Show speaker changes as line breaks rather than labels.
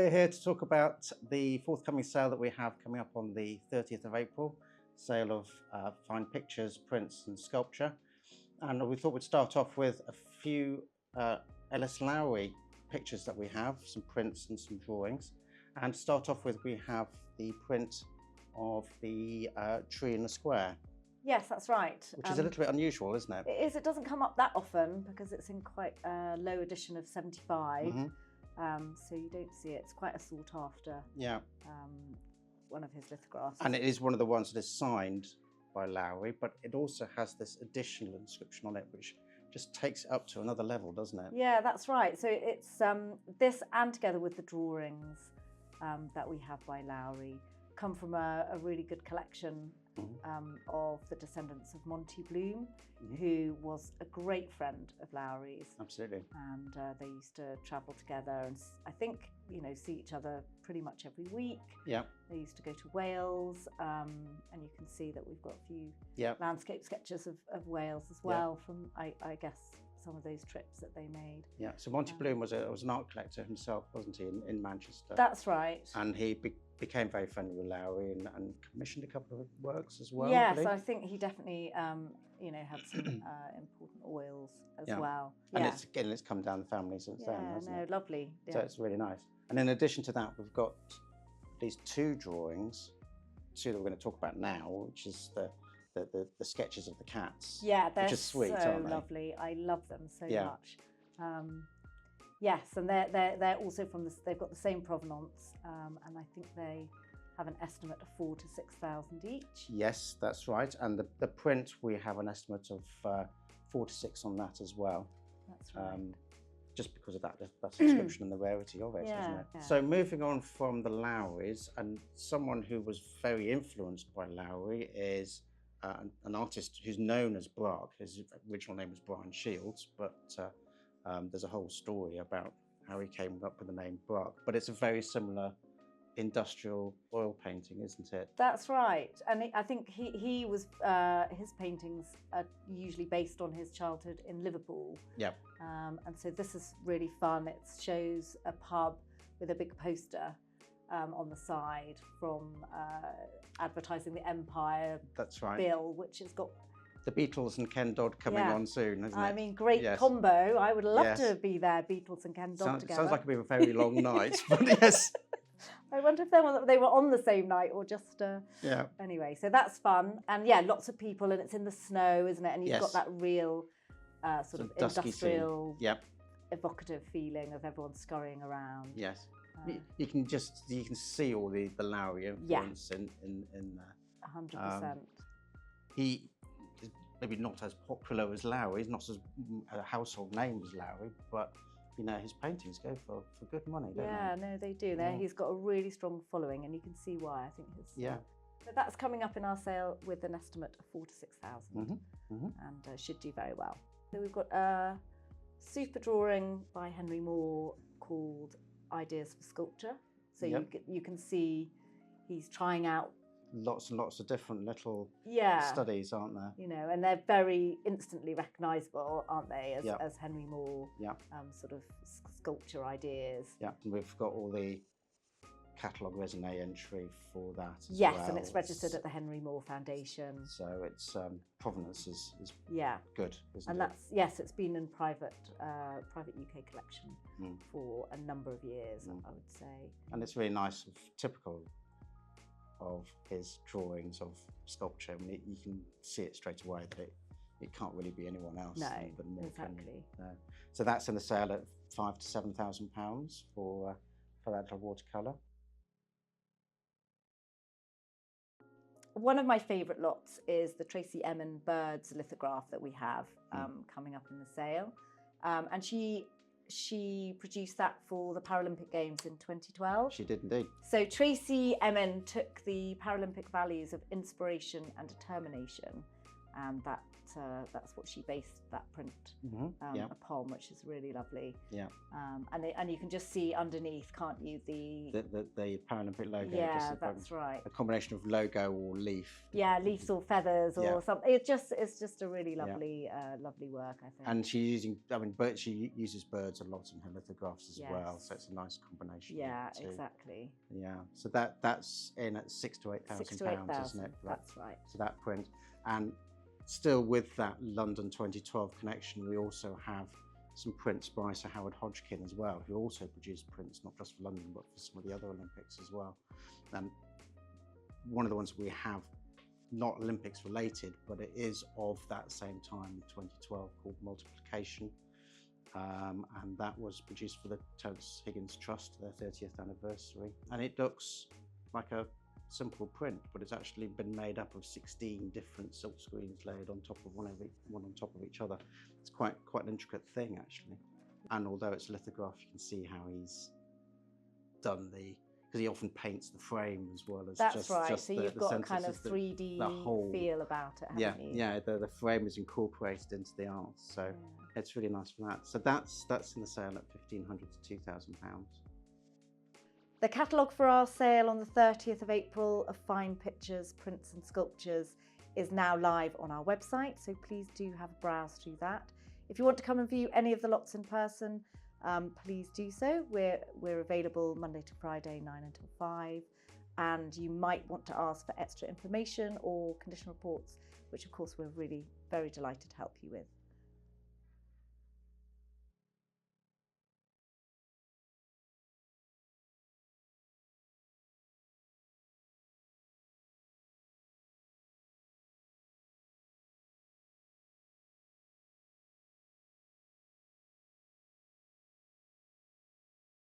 we're here to talk about the forthcoming sale that we have coming up on the 30th of April, sale of fine pictures, prints and sculpture. And we thought we'd start off with a few Ellis Lowry pictures that we have, some prints and some drawings. And to start off with, we have the print of the tree in the square.
Yes, that's right.
Which is a little bit unusual, isn't it?
It is. It doesn't come up that often because it's in quite a low edition of 75. So you don't see it. It's quite a sought after.
Yeah.
One of his lithographs.
And it is one of the ones that is signed by Lowry, but it also has this additional inscription on it, which just takes it up to another level, doesn't it?
Yeah, that's right. So it's this, and together with the drawings that we have by Lowry, come from a really good collection of the descendants of Monty Bloom, who was a great friend of Lowry's.
Absolutely.
And they used to travel together and I think, see each other pretty much every week.
Yeah.
They used to go to Wales, and you can see that we've got a few landscape sketches of Wales as well from, I guess, some of those trips that they made. Yeah,
so Monty Bloom was an art collector himself, wasn't he, in Manchester?
That's right.
And he became very friendly with Lowry and commissioned a couple of works as well.
Yes, I think he definitely, had some important oils as well.
And it's come down the family since then, hasn't it?
Lovely. Yeah.
So it's really nice. And in addition to that, we've got these two drawings, two that we're going to talk about now, which is the sketches of the cats.
Yeah, they're
which is sweet,
so
aren't they?
lovely. I love them so much. Yes, and they're also from they've got the same provenance, and I think they have an estimate of 4,000 to 6,000 each.
Yes, that's right. And the print, we have an estimate of 4 to 6 on that as well.
That's right.
Just because of that inscription and the rarity of it, isn't it?
Yeah.
So moving on from the Lowrys, and someone who was very influenced by Lowry is an artist who's known as Bragg. His original name was Brian Shields, but there's a whole story about how he came up with the name Bragg. But it's a very similar industrial oil painting, isn't it?
That's right. And I think he was, his paintings are usually based on his childhood in Liverpool.
Yeah.
And so this is really fun. It shows a pub with a big poster on the side from advertising the Empire.
That's right.
Bill, which has got
the Beatles and Ken Dodd coming on soon, isn't it?
I mean, great combo. I would love to be there, Beatles and Ken Dodd together.
Sounds like it'd be a very long night, but yes.
I wonder if they were on the same night or just... Anyway, so that's fun. And lots of people, and it's in the snow, isn't it? And you've got that real sort of industrial, evocative feeling of everyone scurrying around.
Yes. You can see all the Lowry influence in there.
100%.
He is maybe not as popular as Lowry. He's not as a household name as Lowry, but his paintings go for good money, don't they?
Yeah, no, they do. He's got a really strong following, and you can see why. I think his so that's coming up in our sale with an estimate of 4,000 to 6,000, and should do very well. So we've got a super drawing by Henry Moore called Ideas for Sculpture. So you can see he's trying out
lots and lots of different little studies, aren't there?
And they're very instantly recognisable, aren't they, as Henry Moore sort of sculpture ideas.
Yeah, and we've got all the catalogue raisonné entry for that as well.
Yes, and it's registered at the Henry Moore Foundation.
So its provenance is good, isn't
and
it?
that's it's been in private UK collection for a number of years, I would say.
And it's really nice, typical of his drawings of sculpture. I mean, you can see it straight away that it can't really be anyone else.
No,
but more
exactly.
So that's in the sale at £5,000 to £7,000 for that watercolour.
One of my favourite lots is the Tracy Emin Birds lithograph that we have coming up in the sale, and she produced that for the Paralympic Games in 2012.
She did indeed.
So Tracy Emin took the Paralympic values of inspiration and determination and that's what she based that print upon, which is really lovely.
Yeah.
And you can just see underneath, can't you, the
Paralympic logo.
Yeah, that's right.
A combination of logo or leaf.
Yeah, leaves or feathers or something. It's just a really lovely lovely work, I think.
And she's using, she uses birds a lot in her lithographs as well, so it's a nice combination.
Yeah, exactly.
Yeah, so that's in at £6,000 to £8,000, isn't it?
That's right.
So that print, and still with that London 2012 connection, we also have some prints by Sir Howard Hodgkin as well, who also produced prints not just for London but for some of the other Olympics as well. And one of the ones we have, not Olympics related, but it is of that same time, 2012, called Multiplication, and that was produced for the Terence Higgins Trust, their 30th anniversary, and it looks like a simple print, but it's actually been made up of 16 different silk screens laid on top of one on top of each other. It's quite an intricate thing, actually. And although it's a lithograph, you can see how he's done because he often paints the frame as well as
That's right. So you've got a kind of 3D feel about it, haven't you?
Yeah. The frame is incorporated into the art, so it's really nice for that. So that's in the sale at £1,500 to £2,000.
The catalogue for our sale on the 30th of April of fine pictures, prints and sculptures is now live on our website, so please do have a browse through that. If you want to come and view any of the lots in person, please do so. We're available Monday to Friday, 9 until 5, and you might want to ask for extra information or condition reports, which of course we're really very delighted to help you with.